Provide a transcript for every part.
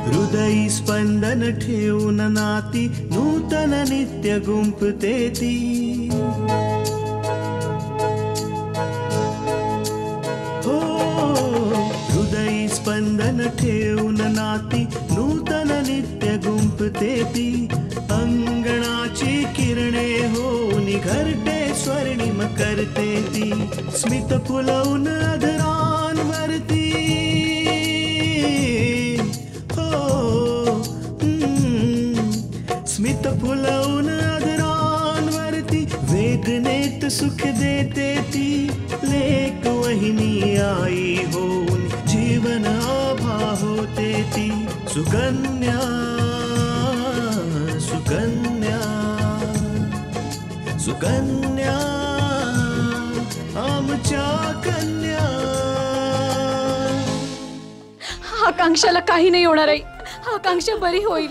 हृदयी स्पंदन ठेवून नाती नूतन नित्य गुंफते ती. हो हृदयी स्पंदन ठेवून नाती नूतन नित्य गुंफते ती. अंगणाची किरणे होऊन घरटे स्वर्णिम करते ती. स्मित फुलवून अधरांवरती स्मित फुलवून अधरांवरती वेदनेत सुख देते ती. लेक वहिनी आई होऊन जीवन आभा होते ती. सुकन्या सुकन्या सुकन्या आमच्या कन्या. आकांक्षाला काही नाही होणार आहे. आकांक्षा बरी होईल.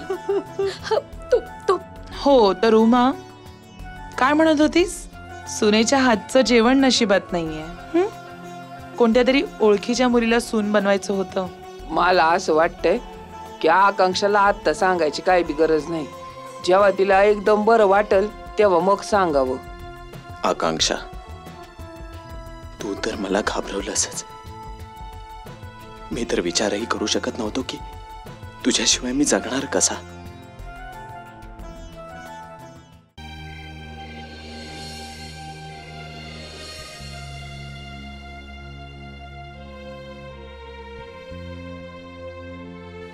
हो तर उमा काय म्हणत होतीस? सुनेच्या हातचं जेवण नशिबात नाहीये. कोणत्या तरी ओळखीच्या मुलीला सून बनवायचं होतं. मला असं वाटतंय की आकांक्षाला आत्ता सांगायची काही बी गरज नाही. जेव्हा तिला एकदम बरं वाटेल तेव्हा मग सांगावं. आकांक्षा तू तर मला घाबरवलंसच. मी तर विचारही करू शकत नव्हतो की तुझ्याशिवाय मी जगणार कसा.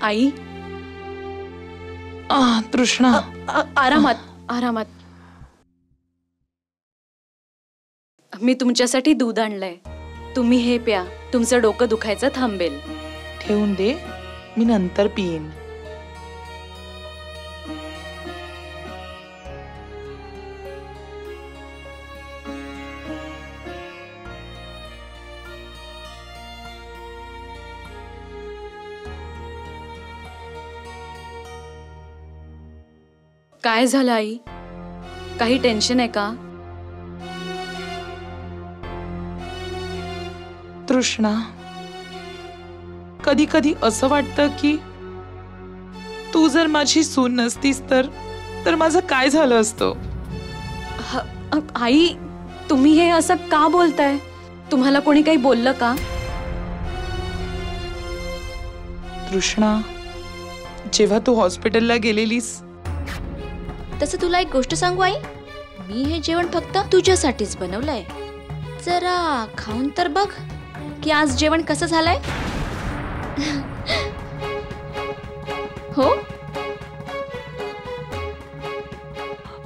आई तृष्णा आरामात आरामात. मी तुमच्यासाठी दूध आणलंय. तुम्ही हे प्या. तुमचं डोकं दुखायचं थांबेल. ठेवून दे, मी नंतर पिईन. काय झालं आई? काही टेन्शन आहे का? तृष्णा कधी कधी असं वाटतं की तू जर माझी सून नसतीस तर माझं काय झालं असतं. आई तुम्ही हे असं का बोलताय? तुम्हाला कोणी काही बोललं का? तृष्णा जेव्हा तू हॉस्पिटलला गेलेलीस तसं तुला एक गोष्ट सांगू आई, मी हे जेवण फक्त तुझ्यासाठीच बनवलंय. जरा खाऊन तर बघ की आज जेवण कसं झालंय. हो.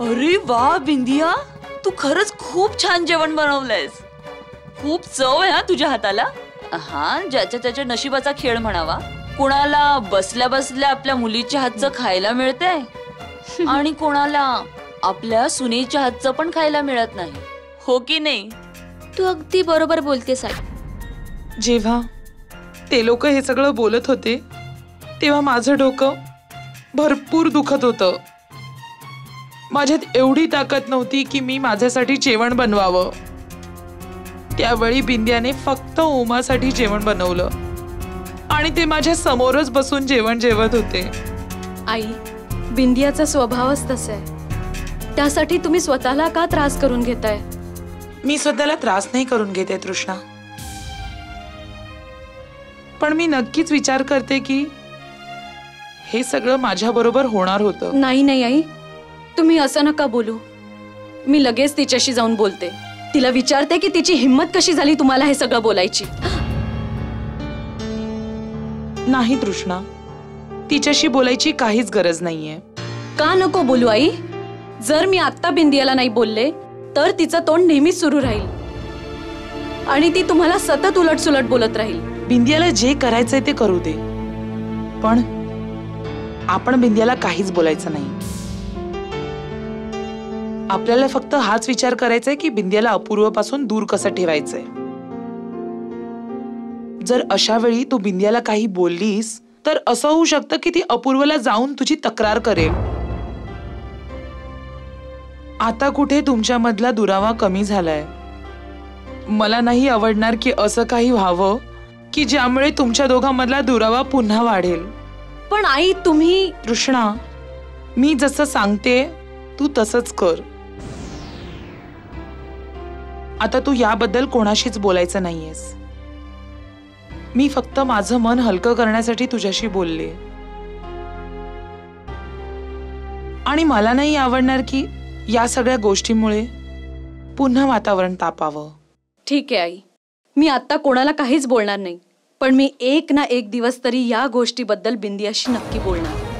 अरे वा बिंदिया, तू खरंच खूप छान जेवण बनवलंयस. खूप चव आहे हा तुझ्या हाताला. हा ज्याच्या त्याच्या नशिबाचा खेळ म्हणावा. कोणाला बसल्या बसल्या आपल्या मुलीच्या हातचं खायला मिळतंय आणि कोणाला आपल्या सुनेच्या हातचं पण खायला मिळत नाही. हो की नाही? तू अगदी बरोबर बोलतेस आई. जेव्हा ते लोक हे सगळं बोलत होते तेव्हा माझं डोकं भरपूर दुखत होतं. माझ्यात एवढी ताकद नव्हती की मी माझ्यासाठी जेवण बनवावं. त्यावेळी बिंद्याने फक्त उमासाठी जेवण बनवलं आणि ते माझ्या समोरच बसून जेवण जेवत होते. आई बिंदियाचा स्वभावच तसा आहे. त्यासाठी तुम्ही स्वतःला का त्रास करून घेताय? मी स्वतःला त्रास नाही करून घेते तृष्णा, पण मी नक्कीच विचार करते की हे सगळं माझ्या बरोबर होणार होतं. नाही नाही आई, तुम्ही असं नका बोलू. मी लगेच तिच्याशी जाऊन बोलते. तिला विचारते की तिची हिम्मत कशी झाली तुम्हाला हे सगळं बोलायची. नाही तृष्णा, तिच्याशी बोलायची काहीच गरज नाहीये. का नको बोलू आई? जर मी आता बिंदियाला नाही बोलले तर तिचं तोंड नेहमीच सुरू राहील आणि ती तुम्हाला सतत उलटसुलट बोलत राहील. बिंदियाला जे करायचंय ते करू दे, पण आपण बिंदियाला काहीच बोलायचं नाही. आपल्याला फक्त हाच विचार करायचा आहे की बिंदियाला अपूर्वपासून दूर कसं ठेवायचंय. जर अशा वेळी तू बिंदियाला काही बोललीस तर असं होऊ शकतं की ती अपूर्वला जाऊन तुझी तक्रार करेल. आता कुठे तुमच्यामधला दुरावा कमी झालाय. मला नाही आवडणार की असं काही व्हावं की ज्यामुळे तुमच्या दोघांमधला दुरावा पुन्हा वाढेल. पण आई तुम्ही कृष्णा, मी जसं सांगते तू तसंच कर. आता तू याबद्दल कोणाशीच बोलायचं नाहीयेस. मी फक्त माझं मन हलकं करण्यासाठी तुझ्याशी बोलले. आणि मला नाही आवडणार की या सगळ्या गोष्टीमुळे पुन्हा वातावरण तापावं. ठीक आहे आई, मी आता कोणाला काहीच बोलणार नाही. पण मी एक ना एक दिवस तरी या गोष्टीबद्दल बिंदियाशी नक्की बोलणार.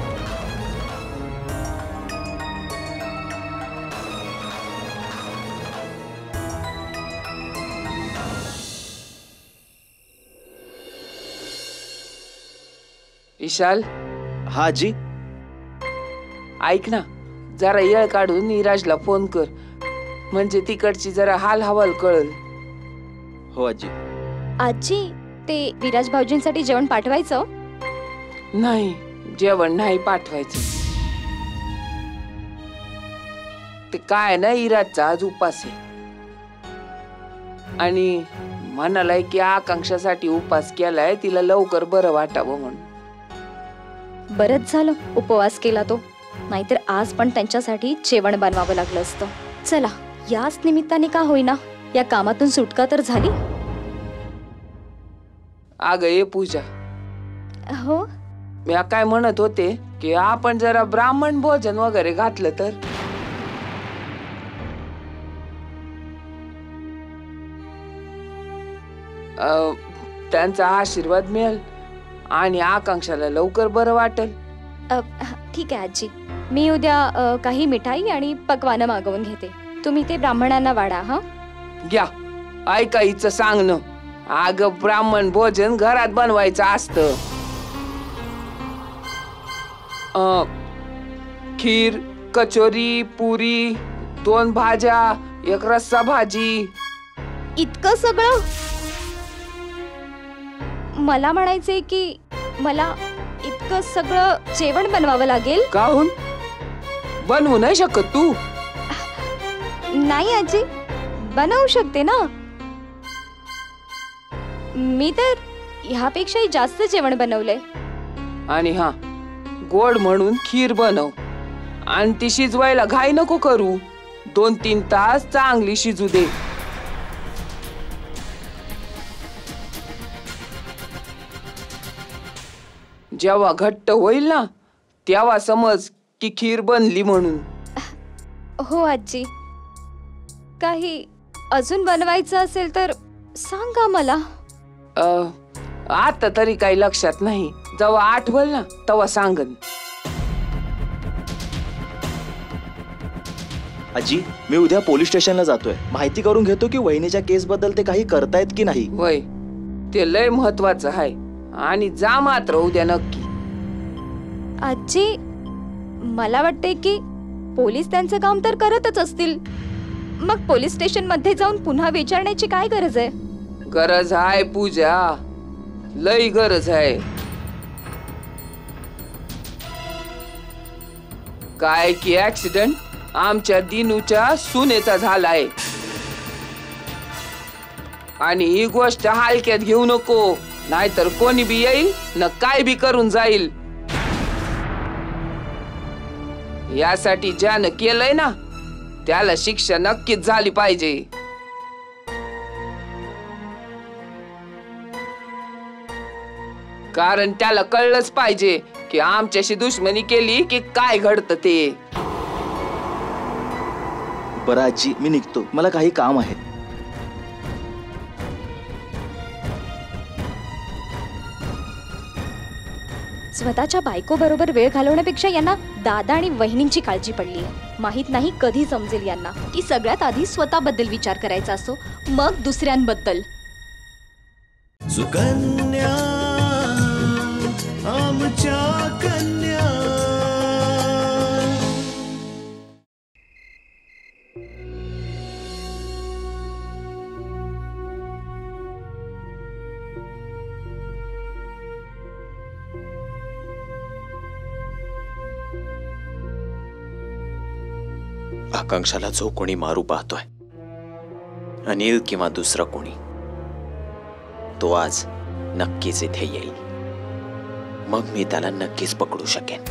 विशाल, हा आजी. ऐक ना, जरा येळ काढून नीराजला फोन कर, म्हणजे तिकडची जरा हाल हवाल कळल. हो आजी. आजी, ते विराज भाऊजींसाठी जेवण पाठवायचं? नाही, जेवण नाही पाठवायचं. ते काय ना, इराजचा आज उपास आहे आणि म्हणालाय की आकांक्षासाठी उपास केलाय, तिला लवकर बरं वाटावं म्हणून. बरंच झालं उपवास केला तो, नाहीतर आज पण त्यांच्यासाठी जेवण बनवावं लागलं असतं. चला, याच निमित्ताने का होईना या कामातून सुटका तर झाली. अगं ये पूजा, हो, मी काय म्हणत होते की आपण जरा ब्राह्मण भोजन वगैरे घातलं तर. त्यांचा आशीर्वाद मिळेल आणि आकांक्षाला लवकर बरं वाटेल. ठीक आहे आजी, मी उद्या काही मिठाई आणि पक्वानं मागवून घेते. तुम्ही ते ब्राह्मणांना वाढा. हा घ्या, ऐका हिचं सांगणं. अगं ब्राह्मण भोजन घरात बनवायचं असतं. खीर, कचोरी, पुरी, 2 भाज्या, 1 रस्सा भाजी. इतकं सगळं? मला म्हणायचंय की मला इतकं सगळं जेवण बनवावं लागेल. काहून? बनवू नाही शकत तू? नाही आजी, बनवू शकते ना. मी तर ह्यापेक्षाही जास्त जेवण बनवलंय. आणि हा, गोड म्हणून खीर बनव आणि ती शिजवायला घाई नको करू. 2-3 तास चांगली शिजू दे. जेव्हा घट्ट होईल ना, तेव्हा समज की खीर बनली म्हणून. हो आजी, काही अजून बनवायचं असेल तर सांगा मला. आता तरी काही लक्षात नाही, जेव्हा आठवल ना तेव्हा सांगन. आजी, मी उद्या पोलीस स्टेशनला जातोय. माहिती करून घेतो की वहिनीच्या केस बद्दल ते काही करतायत की नाही. वय, ते लय महत्वाचं आहे. आणि जा मात्र उद्या नक्की. आजी, मला वाटते की पोलीस त्यांचं काम तर करतच असतील, मग पोलीस स्टेशन मध्ये जाऊन पुन्हा विचारण्याची काय गरज आहे? गरज आहे पूजा, लय गरज आहे. काय की ऍक्सिडेंट आमच्या दिनूच्या सुनेचा झालाय आणि ही गोष्ट हलक्यात घेऊ नको, नाहीतर कोणी बी येईल न काय बी करून जाईल. यासाठी ज्यानं केलंय ना त्याला शिक्षा नक्कीच झाली पाहिजे. कारण त्याला कळलंच पाहिजे की आमच्याशी दुश्मनी केली की काय घडतं ते. बरं आजी, मी निघतो, मला काही काम आहे. स्वतःच्या बायको बरोबर वेळ घालवण्यापेक्षा यांना दादा आणि वहिनींची काळजी पडली आहे. माहित नाही कधी समजेल यांना की सगळ्यात आधी स्वतःबद्दल विचार करायचा असतो, मग दुसऱ्यांबद्दल. सुकन्या आमच्या कन्या. आकांक्षाला जो कोणी मारू पाहतोय, अनिल किंवा दुसरं कोणी, तो आज नक्कीच इथे येईल. मग मी त्याला नक्कीच पकडू शकेन.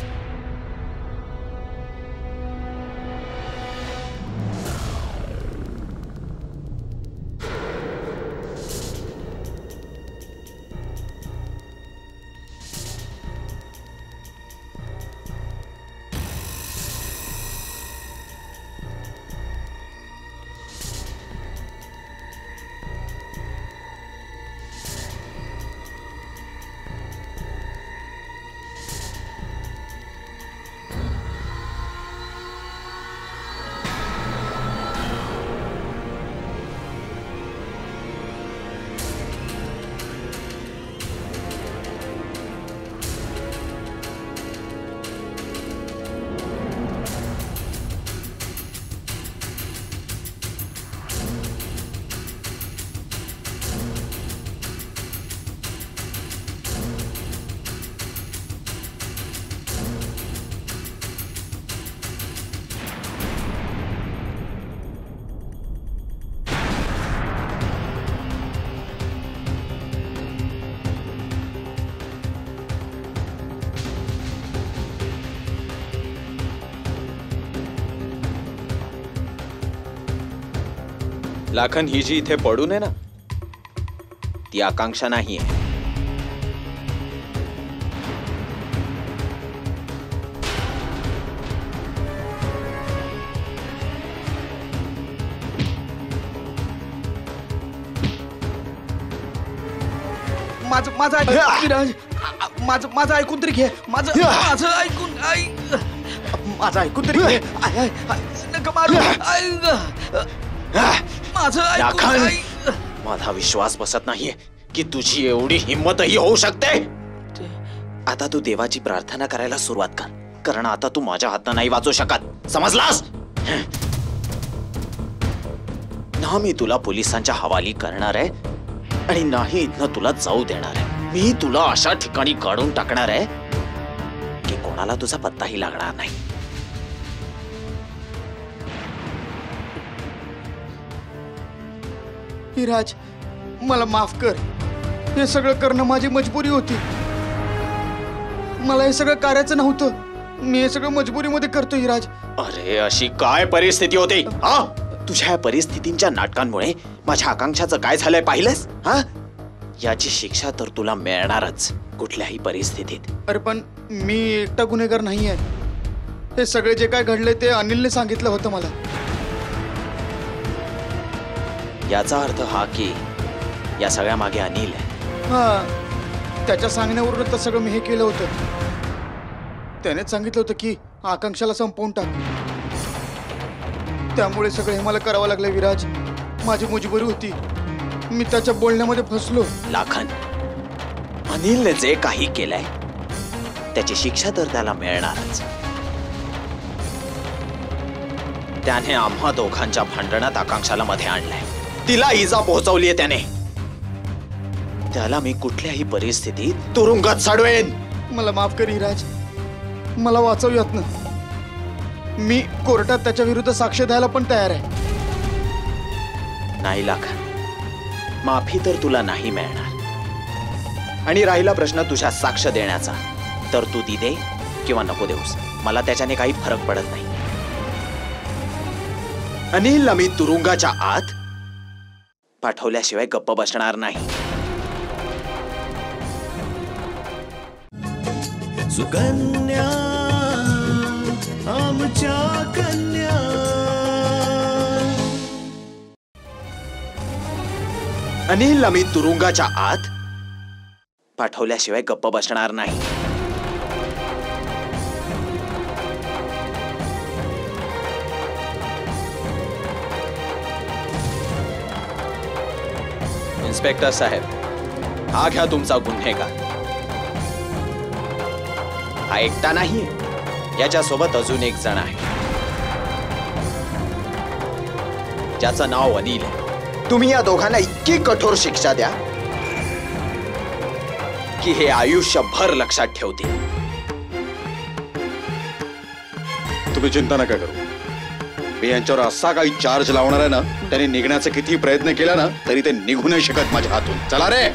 लाखन, ही जी इथे पडून आहे ना, ती आकांक्षा नाही आहे. माझं विराज, माझं ऐकून तरी घे. माझं ऐकून माझं ऐकून तरी घे. नका मारू. लाखन, माझा विश्वास बसत नाहीये की तुझी एवढी हिंमतही होऊ शकते. आता तू देवाची प्रार्थना करायला सुरुवात कर, कारण आता तू माझ्या हाताने नाही वाचू शकत. समजलास ना? मी तुला पोलिसांच्या हवाली करणार आहे आणि नाही इथनं तुला जाऊ देणार आहे. मी तुला अशा ठिकाणी काढून टाकणार आहे की कोणाला तुझा पत्ताही लागणार नाही. विराज, मला माफ कर. हे सगळं करणं माझी मजबुरी होती. मला हे सगळं करायचं नव्हतं. मी हे सगळं मजबुरीमध्ये करतो विराज. अरे, अशी काय परिस्थिती होती? हा, तुझ्या परिस्थितींच्या नाटकांमुळे माझ्या आकांक्षाचं काय झालंय पाहिलंस? हा, याची शिक्षा तर तुला मिळणारच कुठल्याही परिस्थितीत. अरे पण मी एकटा गुन्हेगार नाहीये. हे सगळे जे काय घडले ते अनिलने सांगितलं होतं मला. याचा अर्थ हा की या सगळ्या मागे अनिल आहे. हा, त्याच्या सांगण्यावरून तर सगळं मी हे केलं होतं. त्यानेच सांगितलं होतं की आकांक्षाला संपवून टाक. त्यामुळे सगळं हे मला करावं लागलं विराज. माझी मजबुरी होती. मी त्याच्या बोलण्यामध्ये फसलो. लाखन, अनिलने जे काही केलंय त्याची शिक्षा तर त्याला मिळणारच. त्याने आम्हा दोघांच्या भांडणात आकांक्षाला मध्ये आणलंय. तिला इजा पोहोचवलीये त्याने. त्याला मी कुठल्याही परिस्थितीत तुरुंगात सोडवेन. मला माफ कर विराज. मला वाचवूयात ना. मी कोर्टात त्याच्या विरुद्ध साक्ष द्यायला पण तयार आहे. नाही लाखन, माफी तर तुला नाही मिळणार. आणि राहिला प्रश्न तुझ्या साक्ष देण्याचा, तर तू ती दे किंवा नको देऊस, मला त्याच्याने काही फरक पडत नाही. अनिलला मी तुरुंगाच्या आत पाठवल्याशिवाय गप्प बसणार नाही. सुकन्या, आमच्या कन्या. अनिलला मी तुरुंगाच्या आत पाठवल्याशिवाय गप्प बसणार नाही. इन्स्पेक्टर साहेब, हा घ्या तुमचा गुन्हेगार. हा एकटा नाहीये, याच्यासोबत अजून एक जण आहे ज्याचं नाव अनिल आहे. तुम्ही या दोघांना इतकी कठोर शिक्षा द्या की हे आयुष्यभर लक्षात ठेवतील. तुम्ही चिंता नका करू. मी यांच्यावर असा काही चार्ज लावणार आहे ना, त्यांनी निघण्याचा किती प्रयत्न केला ना तरी ते निघू नाही शकत माझ्या हातून. चला रे.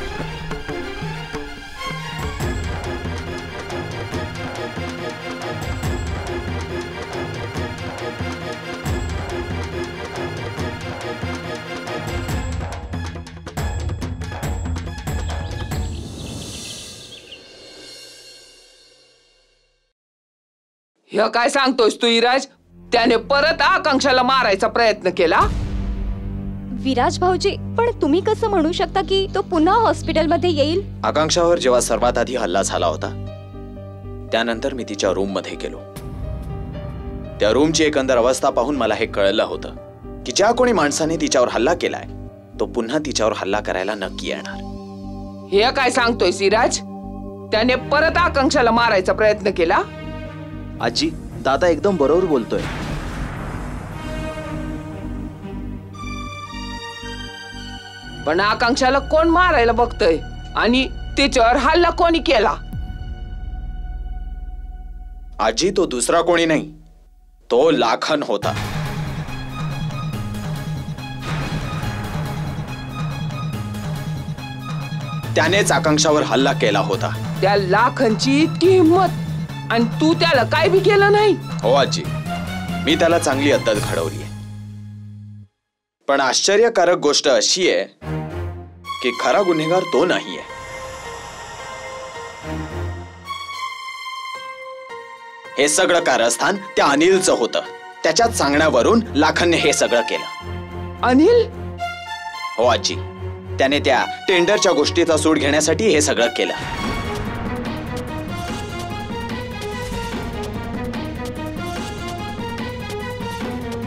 हे काय सांगतोयस तू इराज? त्याने परत आकांक्षाला मारायचा प्रयत्न केला. विराज भाऊजी, पण तुम्ही कसं म्हणू शकता की तो पुन्हा हॉस्पिटलमध्ये येईल? आकांक्षावर जेव्हा सर्वात आधी हल्ला झाला होता त्यानंतर मी तिच्या रूम मध्ये गेलो. त्या रूमची एकंदर अवस्था पाहून मला हे कळलं होतं की ज्या कोणी माणसाने तिच्यावर हल्ला केलाय तो पुन्हा तिच्यावर हल्ला करायला नक्की येणार. हे काय सांगतोयस इराज? त्याने परत आकांक्षाला मारायचा प्रयत्न केला? आजी, दादा एकदम बरोबर बोलतोय. पण आकांक्षाला कोण मारायला बघतोय आणि तिच्यावर हल्ला कोणी केला? आजी, तो दुसरा कोणी नाही, तो लाखन होता. त्यानेच आकांक्षावर हल्ला केला होता. त्या लाखनची इतकी हिंमत आणि तू त्याला काय बी केलं नाही? हो आजी, मी त्याला चांगली अद्दल घडवली आहे. पण आश्चर्यकारक गोष्ट अशी आहे की खरा गुन्हेगार तो नाहीये. हे सगळं कारस्थान त्या अनिलचं होतं. त्याच्याच सांगण्यावरून लाखनने हे सगळं केलं. अनिल? हो आजी, त्याने त्या टेंडरच्या गोष्टीचा सूड घेण्यासाठी हे सगळं केलं.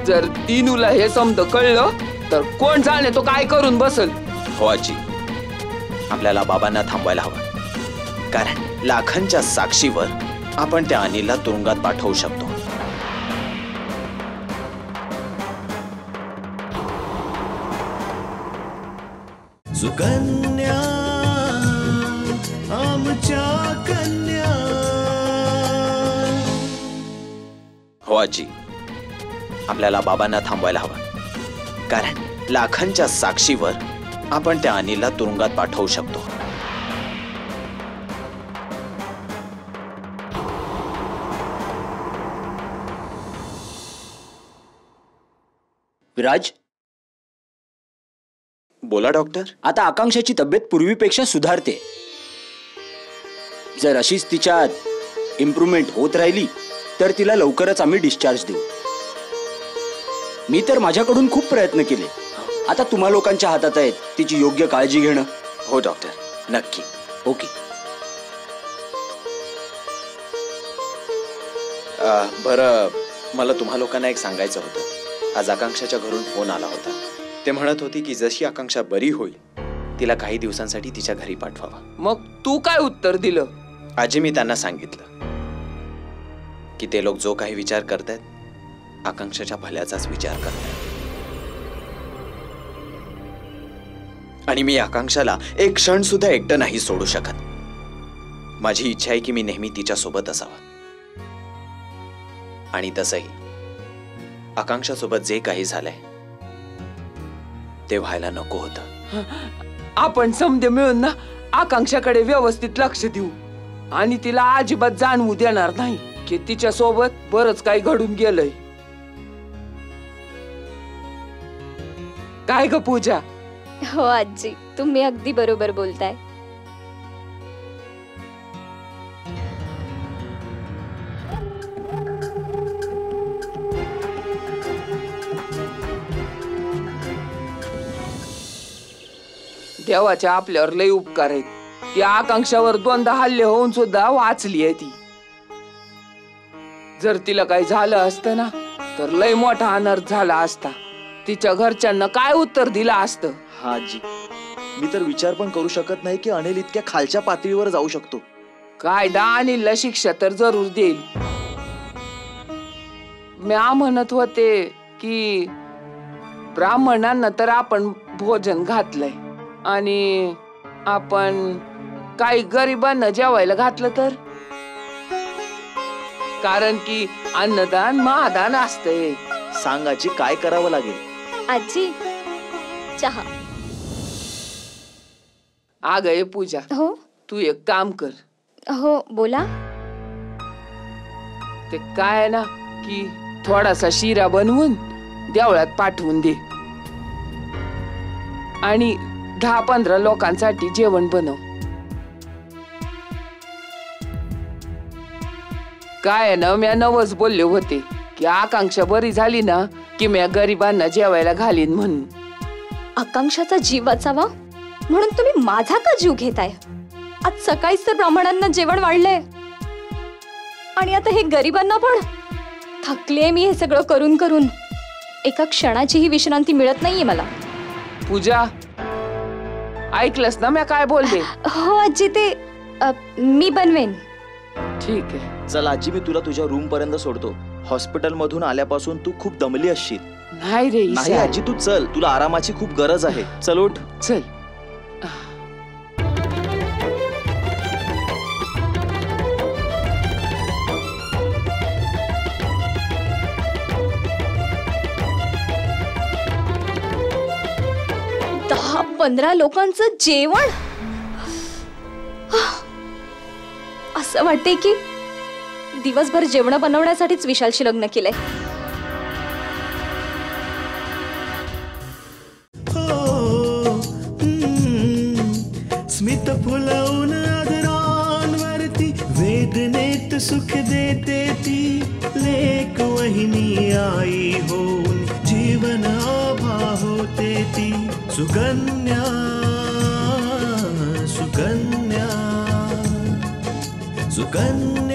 जर दिनूला हे समज कळलं तर कोण जाणे तो काय करून बसल. हो आजी, आपल्याला बाबांना थांबवायला हवं, कारण लाखनच्या साक्षीवर आपण त्या अनिलला तुरुंगात पाठवू शकतो. सुकन्या आमच्या कन्या. हो आजी, आपल्याला बाबांना थांबवायला हवं, कारण लाखनच्या साक्षीवर आपण त्या अनिलला तुरुंगात पाठवू शकतो. विराज, बोला डॉक्टर. आता आकांक्षाची तब्येत पूर्वीपेक्षा सुधारते. जर अशीच तिच्यात इम्प्रूव्हमेंट होत राहिली तर तिला लवकरच आम्ही डिस्चार्ज देऊ. मी तर माझ्याकडून खूप प्रयत्न केले. आता तुम्हा लोकांच्या हातात आहेत तिची योग्य काळजी घेणं. हो डॉक्टर, नक्की. ओके. बरं, मला तुम्हा लोकांना एक सांगायचं होतं. आज आकांक्षाच्या घरून फोन आला होता. ते म्हणत होती की जशी आकांक्षा बरी होईल तिला काही दिवसांसाठी तिच्या घरी पाठवावा. मग तू काय उत्तर दिलं? आजी, मी त्यांना सांगितलं की ते लोक जो काही विचार करतायत आकांक्षाच्या भल्याचाच विचार करतायत. आणि मी आकांक्षाला एक क्षण सुद्धा एकटं नाही सोडू शकत. माझी इच्छा आहे की मी नेहमी तिच्या सोबत असावं. आणि तसंही आकांक्षा सोबत जे काही झालंय ते व्हायला नको होतं. आपण समजे मिळून ना आकांक्षाकडे व्यवस्थित लक्ष देऊ आणि तिला अजिबात जाणवू देणार नाही की तिच्या सोबत बरंच काही घडून गेलंय. काय ग पूजा? हो आजी, तुम्ही अगदी बरोबर बोलताय. देवाच्या आपल्यावर लय उपकार आहेत. ती आकांक्षावर 2दा हल्ले होऊन सुद्धा वाचली आहे ती. जर तिला काही झालं असतं ना तर लय मोठा अनर्थ झाला असता. तिच्या घरच्यांना काय उत्तर दिलं असतं? हा आजी, मी तर विचार पण करू शकत नाही की अनिल इतक्या खालच्या पातळीवर जाऊ शकतो. कायदा अनिलला शिक्षा तर जरूर देईल. मी म्हणत होते की ब्राह्मणांना तर आपण भोजन घातलंय आणि आपण काही गरिबांना जेवायला घातलं तर, कारण की अन्नदान महादान असतंय. सांग आजी, काय करावं लागेल? आजी चहा. अगं ये पूजा, हो तू एक काम कर. हो बोला. ते काय आहे ना की थोडासा शिरा बनवून देवळात पाठवून दे आणि 10-15 लोकांसाठी जेवण बनव. काय आहे ना, म्या नवस बोलले होते की आकांक्षा बरी झाली ना की म्या गरिबांना जेवायला घालीन म्हणून. आकांक्षाचा जीव वाचावा म्हणून तुम्ही माझा का जीव घेताय? आज सकाळीच तर ब्राह्मणांना जेवण वाढलंय आणि आता हे गरिबांना पण. थकले मी हे सगळं करून करून. एका क्षणाचीही विश्रांती मिळत नाहीये मला. पूजा, ऐकलंस ना म्या काय बोलले? हो आजी, ते मी बनवेन. ठीक आहे. चल आजी, मी तुला तुझ्या रूम पर्यंत सोडतो. हॉस्पिटल मधून आल्यापासून तू खूप दमली असशील. नाही रे नाही आजी, तू चल, तुला आरामाची खूप गरज आहे. चल उठ. चल. दहा 15 लोकांचं जेवण. असं वाटतंय की दिवसभर जेवण बनवण्यासाठीच विशालशी लग्न केलंय. स्मित फुलवून आदरांवरती वेदनेत सुख देते ती. लेक वहिनी आई होऊन जीवन आभा होते ती. सुकन्या सुकन्या सुकन्या